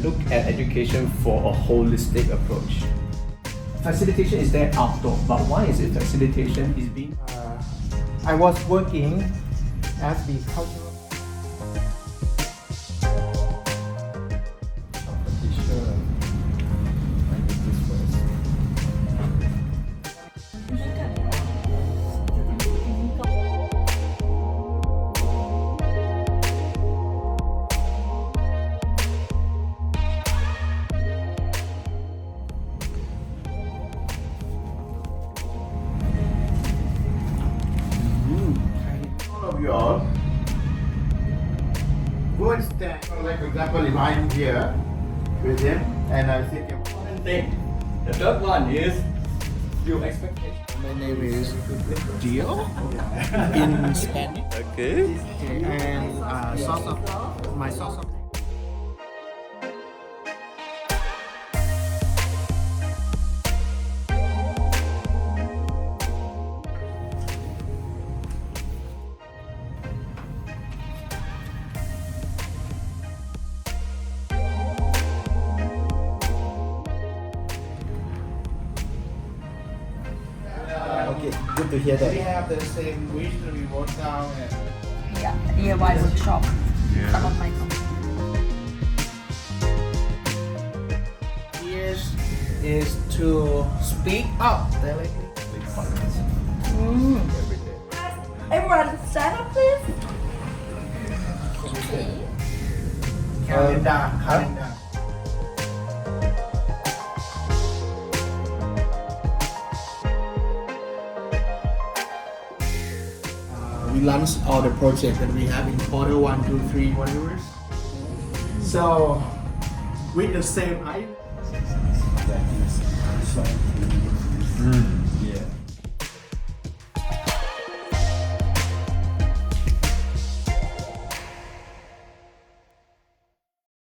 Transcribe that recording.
look at education for a holistic approach. Facilitation is there outdoor, but why is it facilitation is being... I was working as the cultural you all go and stand. Like for example, if I'm here with him and I say, Important thing. The third one is your expectation. My name is Dio in Spanish. Okay. And my sauce of Okay, good to hear that. we have the same wish to be worked out and Yeah, DIY workshop. Some of my is to speak up directly. Everyone stand up please. Calendar. We launched all the projects that we have in quarter 1, 2, 3, whatever. So with the same idea.